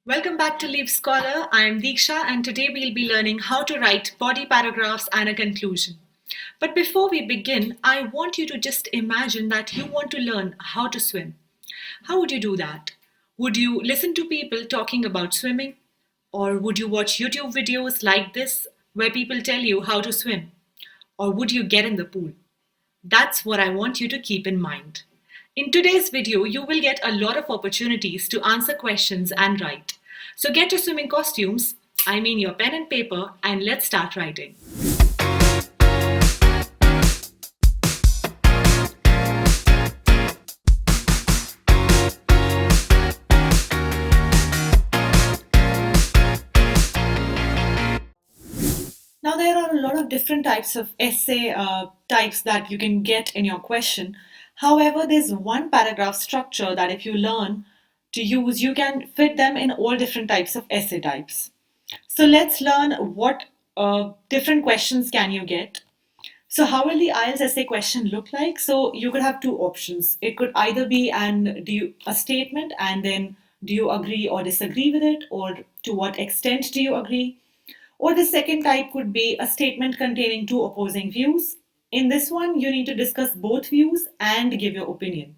Welcome back to Leap Scholar. I am Deeksha, and today we'll be learning how to write body paragraphs and a conclusion. But before we begin, I want you to just imagine that you want to learn how to swim. How would you do that? Would you listen to people talking about swimming? Or would you watch YouTube videos like this where people tell you how to swim? Or would you get in the pool? That's what I want you to keep in mind. In today's video, you will get a lot of opportunities to answer questions and write. So get your swimming costumes, I mean your pen and paper, and let's start writing. Now, there are a lot of different types of essay types that you can get in your question. However, there's one paragraph structure that if you learn to use, you can fit them in all different types of essay types. So let's learn what different questions can you get. So how will the IELTS essay question look like? So you could have two options. It could either be a statement and then do you agree or disagree with it, or to what extent do you agree? Or the second type could be a statement containing two opposing views. In this one, you need to discuss both views and give your opinion.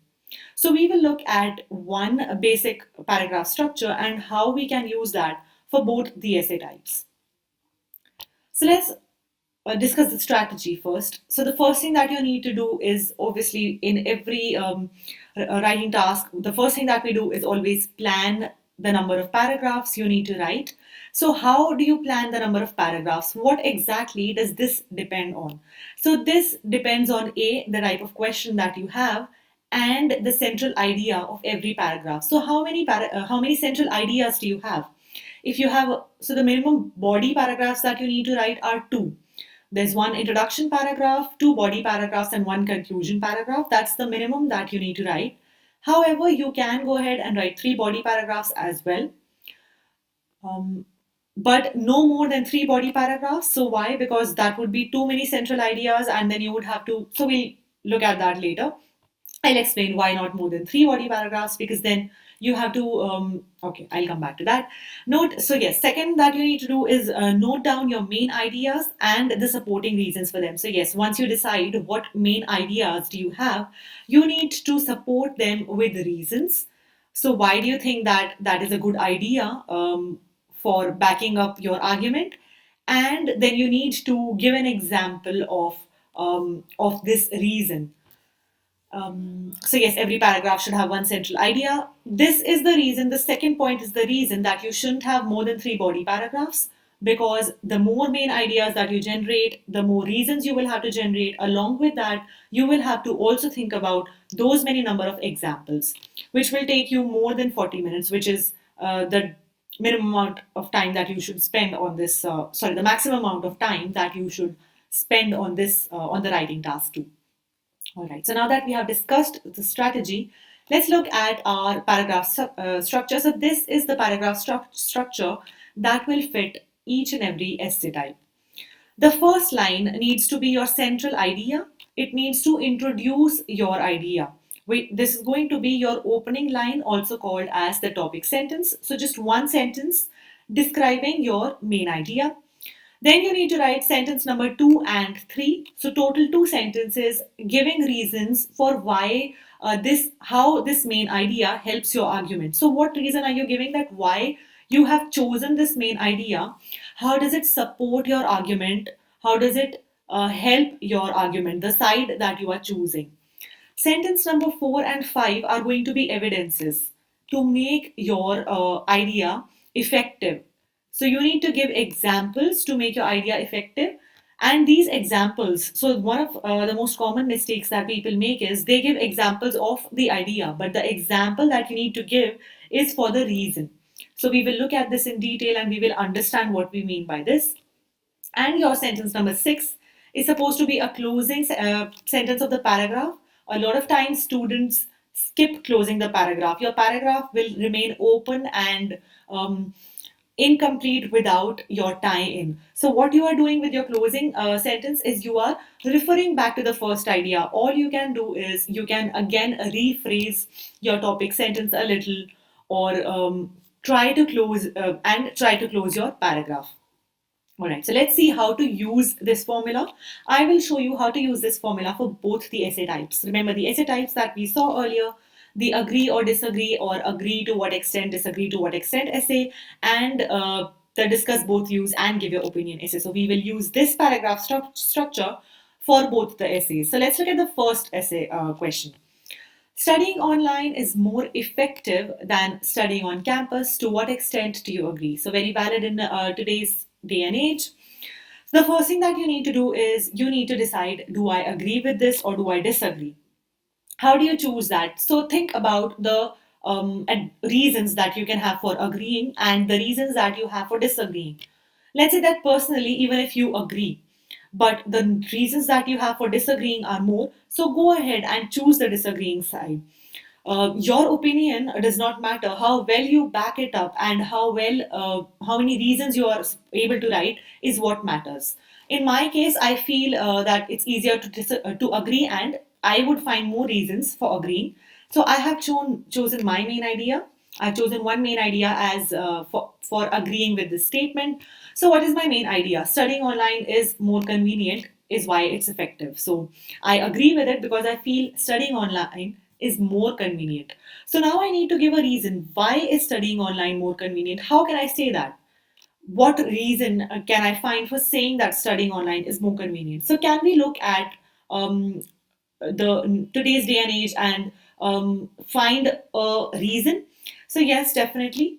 So we will look at one basic paragraph structure and how we can use that for both the essay types. So let's discuss the strategy first. So the first thing that you need to do is, obviously, in every writing task, the first thing that we do is always plan the number of paragraphs you need to write. So how do you plan the number of paragraphs? What exactly does this depend on? So this depends on the type of question that you have and the central idea of every paragraph. So how many central ideas do you have? If you have, so the minimum body paragraphs that you need to write are two. There's one introduction paragraph, two body paragraphs, and one conclusion paragraph. That's the minimum that you need to write. However, you can go ahead and write three body paragraphs as well. But no more than three body paragraphs. So why? Because that would be too many central ideas, and then you would have to. So we'll look at that later. I'll explain why not more than three body paragraphs, because then you have to. Okay, I'll come back to that. Note. So yes, second that you need to do is note down your main ideas and the supporting reasons for them. So yes, once you decide what main ideas do you have, you need to support them with reasons. So why do you think that that is a good idea for backing up your argument? And then you need to give an example of this reason. So yes, every paragraph should have one central idea. This is the reason. The second point is the reason that you shouldn't have more than three body paragraphs, because the more main ideas that you generate, the more reasons you will have to generate. Along with that, you will have to also think about those many number of examples, which will take you more than 40 minutes, which is the minimum amount of time that you should spend on this. The maximum amount of time that you should spend on this on the writing task too. All right, so now that we have discussed the strategy, let's look at our paragraph structure. So this is the paragraph structure that will fit each and every essay type. The first line needs to be your central idea. It needs to introduce your idea. This is going to be your opening line, also called as the topic sentence. So just one sentence describing your main idea. Then you need to write sentence number 2 and 3. So total two sentences giving reasons for why how this main idea helps your argument. So what reason are you giving, that why you have chosen this main idea? How does it support your argument? How does it help your argument, the side that you are choosing? Sentence number 4 and 5 are going to be evidences to make your idea effective. So you need to give examples to make your idea effective. And these examples, so one of the most common mistakes that people make is they give examples of the idea, but the example that you need to give is for the reason. So we will look at this in detail and we will understand what we mean by this. And your sentence number 6 is supposed to be a closing sentence of the paragraph. A lot of times students skip closing the paragraph. Your paragraph will remain open and incomplete without your tie-in. So what you are doing with your closing sentence is you are referring back to the first idea. All you can do is you can again rephrase your topic sentence a little, or try to close your paragraph. All right, so let's see how to use this formula. I will show you how to use this formula for both the essay types. Remember the essay types that we saw earlier, the agree or disagree, or agree to what extent, disagree to what extent essay, and the discuss both views and give your opinion essay. So we will use this paragraph structure for both the essays. So let's look at the first essay question. Studying online is more effective than studying on campus. To what extent do you agree? So, very valid in today's day and age. The first thing that you need to do is you need to decide, do I agree with this or do I disagree? How do you choose that? So, think about the reasons that you can have for agreeing and the reasons that you have for disagreeing. Let's say that personally, even if you agree, but the reasons that you have for disagreeing are more, so go ahead and choose the disagreeing side. Your opinion does not matter. How well you back it up and how many reasons you are able to write is what matters. In my case, I feel that it's easier to agree, and I would find more reasons for agreeing. So I have chosen my main idea. I've chosen one main idea as for agreeing with this statement. So what is my main idea? Studying online is more convenient, is why it's effective. So I agree with it because I feel studying online is more convenient. So now I need to give a reason. Why is studying online more convenient? How can I say that? What reason can I find for saying that studying online is more convenient? So can we look at the today's day and age and find a reason? So yes, definitely.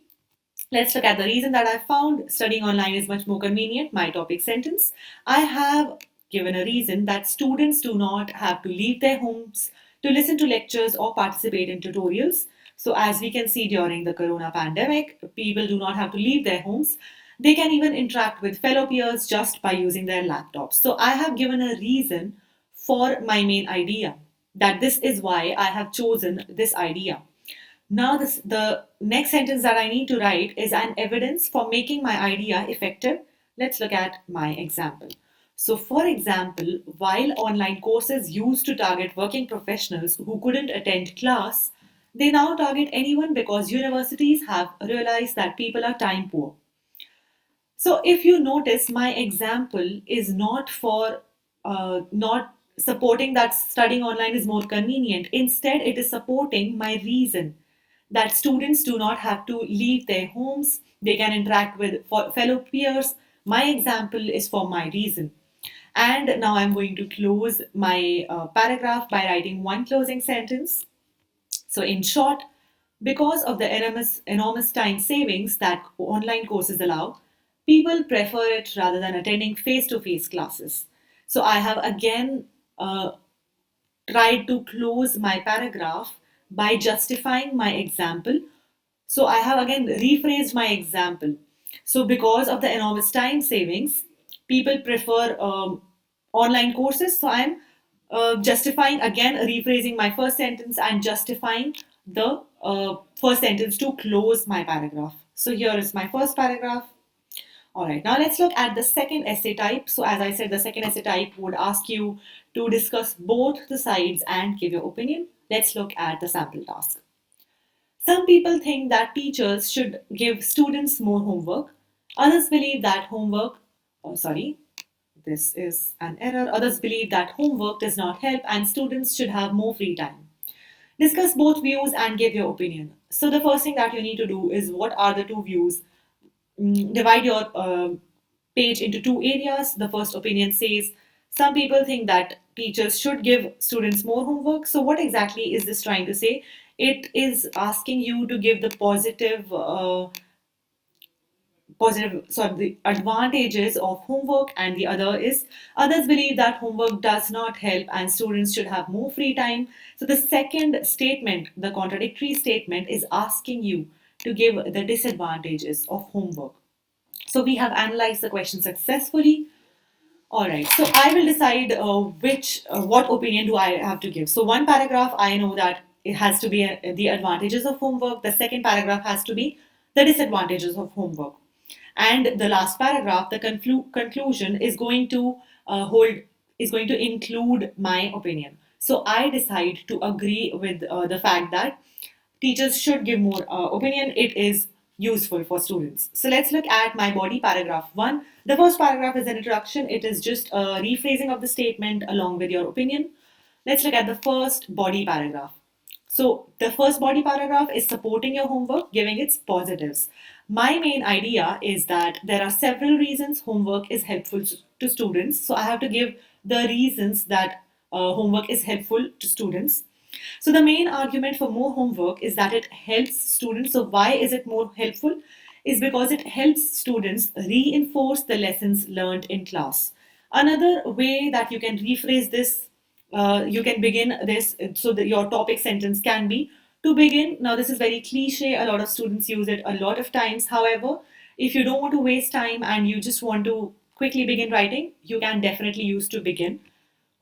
Let's look at the reason that I found studying online is much more convenient. My topic sentence. I have given a reason that students do not have to leave their homes to listen to lectures or participate in tutorials. So, as we can see during the corona pandemic, people do not have to leave their homes. They can even interact with fellow peers just by using their laptops. So, I have given a reason for my main idea, that this is why I have chosen this idea. Now, the next sentence that I need to write is an evidence for making my idea effective. Let's look at my example. So, for example, while online courses used to target working professionals who couldn't attend class, they now target anyone because universities have realized that people are time poor. So, if you notice, my example is not supporting that studying online is more convenient. Instead, it is supporting my reason that students do not have to leave their homes, they can interact with fellow peers. My example is for my reason. And now I'm going to close my paragraph by writing one closing sentence. So, in short, because of the enormous time savings that online courses allow, people prefer it rather than attending face to face classes. So, I have again uh, tried to close my paragraph by justifying my example. So I have again rephrased my example. So because of the enormous time savings, people prefer online courses. So I'm justifying again, rephrasing my first sentence and justifying the first sentence to close my paragraph. So here is my first paragraph. All right, now let's look at the second essay type. So as I said, the second essay type would ask you to discuss both the sides and give your opinion. Let's look at the sample task. Some people think that teachers should give students more homework. Others believe that this is an error. Others believe that homework does not help and students should have more free time. Discuss both views and give your opinion. So, the first thing that you need to do is, what are the two views? Divide your page into two areas. The first opinion says some people think that teachers should give students more homework. So, what exactly is this trying to say? It is asking you to give the the advantages of homework, and the other is others believe that homework does not help and students should have more free time. So, the second statement, the contradictory statement, is asking you to give the disadvantages of homework. So we have analyzed the question successfully. All right. So I will decide what opinion do I have to give. So one paragraph, I know that it has to be the advantages of homework. The second paragraph has to be the disadvantages of homework. And the last paragraph, the conclusion is going to hold is going to include my opinion. So I decide to agree with the fact that teachers should give more opinion. It is useful for students. So let's look at my body paragraph 1. The first paragraph is an introduction. It is just a rephrasing of the statement along with your opinion. Let's look at the first body paragraph. So the first body paragraph is supporting your homework, giving its positives. My main idea is that there are several reasons homework is helpful to students. So I have to give the reasons that homework is helpful to students. So the main argument for more homework is that it helps students. So why is it more helpful? Is because it helps students reinforce the lessons learned in class. Another way that you can rephrase this, you can begin this so that your topic sentence can be to begin. Now, this is very cliche. A lot of students use it a lot of times. However, if you don't want to waste time and you just want to quickly begin writing, you can definitely use to begin.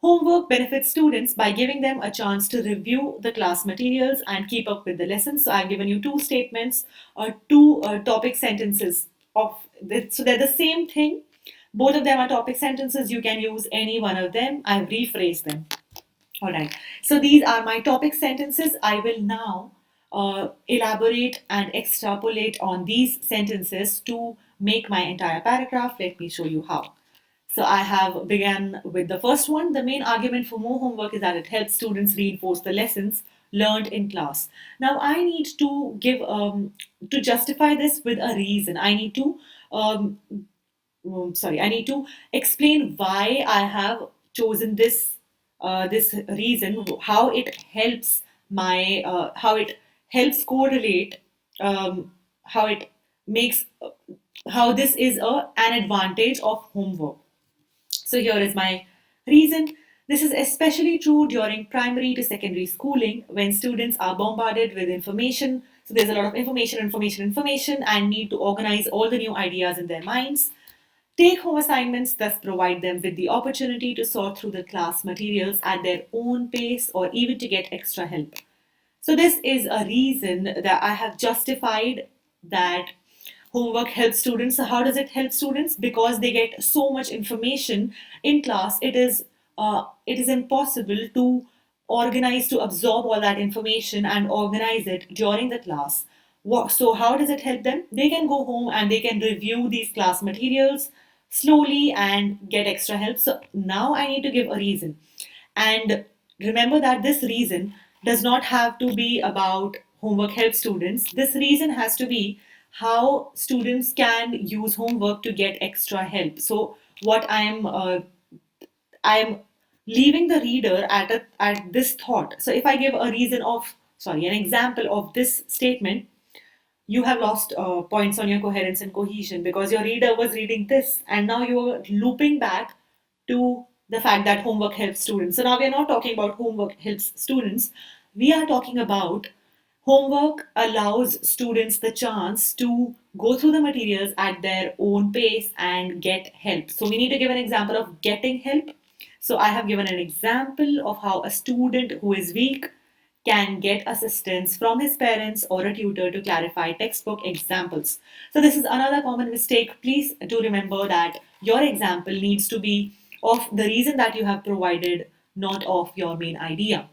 Homework benefits students by giving them a chance to review the class materials and keep up with the lessons. So I've given you two statements or two topic sentences of this. So they're the same thing. Both of them are topic sentences. You can use any one of them. I've rephrased them. All right. So these are my topic sentences. I will now elaborate and extrapolate on these sentences to make my entire paragraph. Let me show you how. So I have begun with the first one. The main argument for more homework is that it helps students reinforce the lessons learned in class. Now I need to give to justify this with a reason. Um, I need to explain why I have chosen this reason, how it helps correlate, how it makes how this is an advantage of homework. So here is my reason. This is especially true during primary to secondary schooling when students are bombarded with information. So there's a lot of information, and need to organize all the new ideas in their minds. Take home assignments thus provide them with the opportunity to sort through the class materials at their own pace or even to get extra help. So, this is a reason that I have justified that homework helps students. So, how does it help students? Because they get so much information in class, it is impossible to organize, to absorb all that information and organize it during the class. So, how does it help them? They can go home and they can review these class materials slowly and get extra help. So, now I need to give a reason. And remember that this reason does not have to be about homework help students. This reason has to be how students can use homework to get extra help. So what I am leaving the reader at this thought. So if I give a reason of sorry an example of this statement, you have lost points on your coherence and cohesion because your reader was reading this and now you're looping back to the fact that homework helps students. So now we are not talking about homework helps students. We are talking about homework allows students the chance to go through the materials at their own pace and get help. So we need to give an example of getting help. So I have given an example of how a student who is weak can get assistance from his parents or a tutor to clarify textbook examples. So this is another common mistake. Please do remember that your example needs to be of the reason that you have provided, not of your main idea.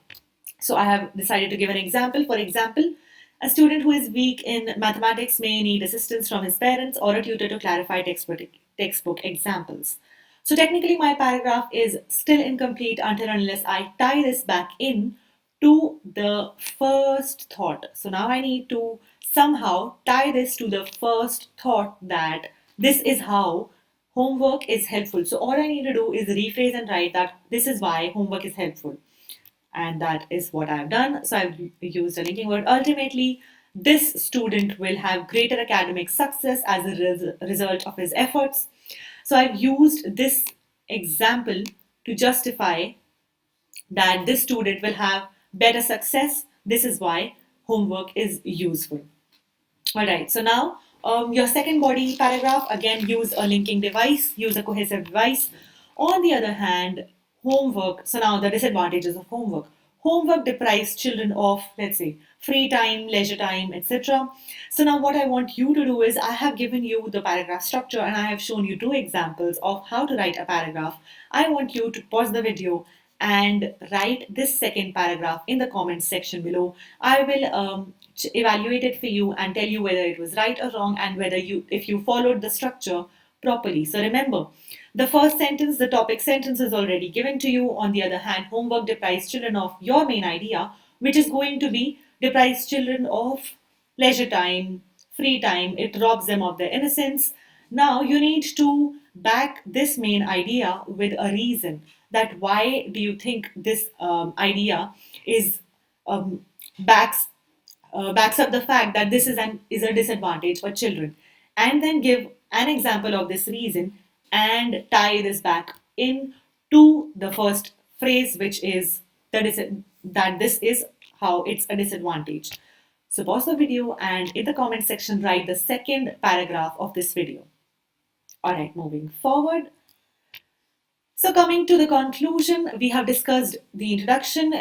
So I have decided to give an example. For example, a student who is weak in mathematics may need assistance from his parents or a tutor to clarify textbook examples. So technically my paragraph is still incomplete until unless I tie this back in to the first thought. So now I need to somehow tie this to the first thought that this is how homework is helpful. So all I need to do is rephrase and write that this is why homework is helpful. And that is what I've done. So I've used a linking word. Ultimately, this student will have greater academic success as a result of his efforts. So I've used this example to justify that this student will have better success. This is why homework is useful. All right, so now your second body paragraph, again, use a linking device, use a cohesive device. On the other hand, homework, so now the disadvantages of homework. Homework deprives children of, let's say, free time, leisure time, etc. So now what I want you to do is I have given you the paragraph structure and I have shown you two examples of how to write a paragraph. I want you to pause the video and write this second paragraph in the comments section below. I will evaluate it for you and tell you whether it was right or wrong and whether if you followed the structure properly. So remember, the first sentence, the topic sentence is already given to you. On the other hand, homework deprives children of your main idea, which is going to be deprives children of leisure time, free time. It robs them of their innocence. Now you need to back this main idea with a reason, that why do you think this idea is um, backs backs up the fact that this is a disadvantage for children, and then give an example of this reason and tie this back in to the first phrase, which is that this is how it's a disadvantage. So pause the video and in the comment section write the second paragraph of this video. Alright, moving forward. So coming to the conclusion, we have discussed the introduction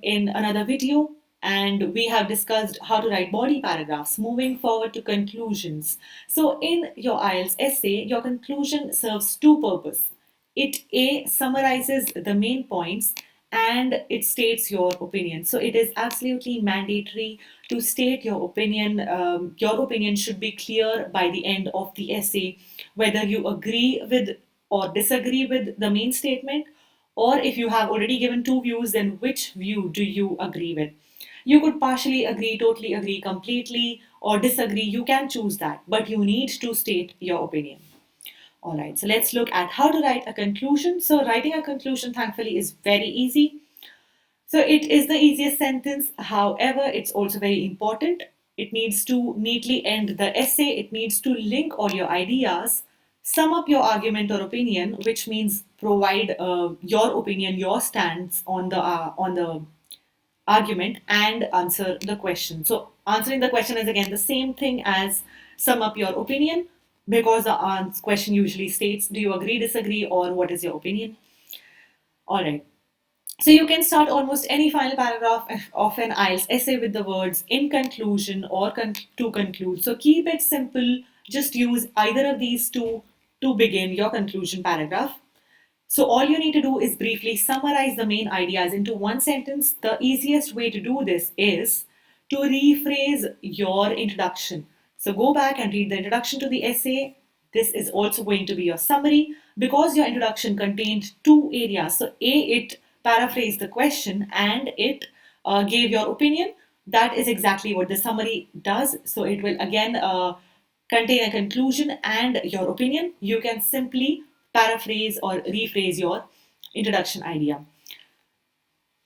in another video, and we have discussed how to write body paragraphs. Moving forward to conclusions. So in your IELTS essay, your conclusion serves two purposes. It summarizes the main points and it states your opinion. So it is absolutely mandatory to state your opinion. Your opinion should be clear by the end of the essay, whether you agree with or disagree with the main statement, or if you have already given two views, then which view do you agree with? You could partially agree, totally agree, completely, or disagree. You can choose that, but you need to state your opinion. All right, so let's look at how to write a conclusion. So writing a conclusion, thankfully, is very easy. So it is the easiest sentence. However, it's also very important. It needs to neatly end the essay. It needs to link all your ideas, sum up your argument or opinion, which means provide your opinion, your stance on the argument, and answer the question. So answering the question is again the same thing as sum up your opinion, because the question usually states, do you agree, disagree, or what is your opinion? All right. So you can start almost any final paragraph of an IELTS essay with the words in conclusion or to conclude. So keep it simple. Just use either of these two to begin your conclusion paragraph. So all you need to do is briefly summarize the main ideas into one sentence. The easiest way to do this is to rephrase your introduction. So go back and read the introduction to the essay. This is also going to be your summary, because your introduction contained two areas. So it paraphrased the question and it gave your opinion. That is exactly what the summary does. So it will again contain a conclusion and your opinion. You can simply paraphrase or rephrase your introduction idea.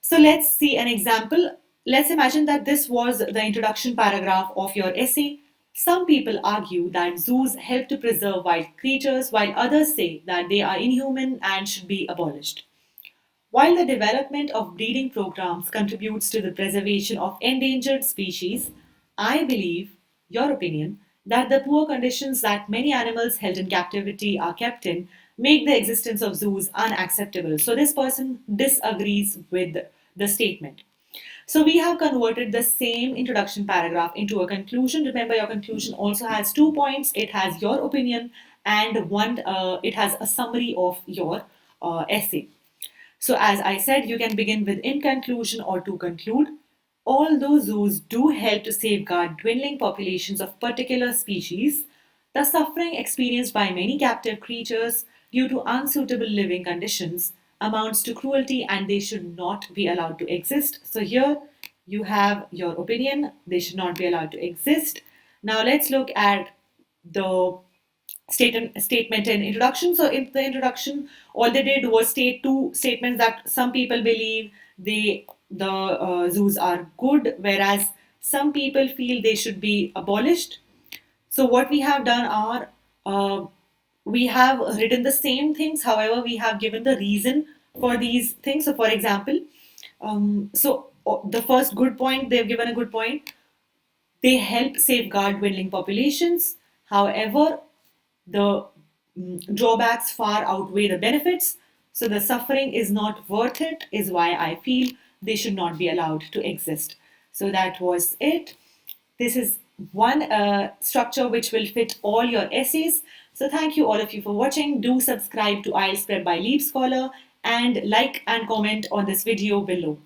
So let's see an example. Let's imagine that this was the introduction paragraph of your essay. Some people argue that zoos help to preserve wild creatures, while others say that they are inhuman and should be abolished. While the development of breeding programs contributes to the preservation of endangered species, I believe, your opinion, that the poor conditions that many animals held in captivity are kept in make the existence of zoos unacceptable. So this person disagrees with the statement. So we have converted the same introduction paragraph into a conclusion. Remember, your conclusion also has 2 points. It has your opinion and it has a summary of your essay. So as I said, you can begin with in conclusion or to conclude. Although zoos do help to safeguard dwindling populations of particular species, the suffering experienced by many captive creatures due to unsuitable living conditions amounts to cruelty and they should not be allowed to exist. So here you have your opinion. They should not be allowed to exist. Now let's look at the statement in introduction. So in the introduction, all they did was state two statements that some people believe the zoos are good, whereas some people feel they should be abolished. So what we have done are we have written the same things. However, we have given the reason for these things. So for example, the first good point, they've given a good point. They help safeguard dwindling populations. However, the drawbacks far outweigh the benefits. So the suffering is not worth it, is why I feel they should not be allowed to exist. So that was it. This is one structure which will fit all your essays. So thank you all of you for watching. Do subscribe to IELTS Prep by Leap Scholar and like and comment on this video below.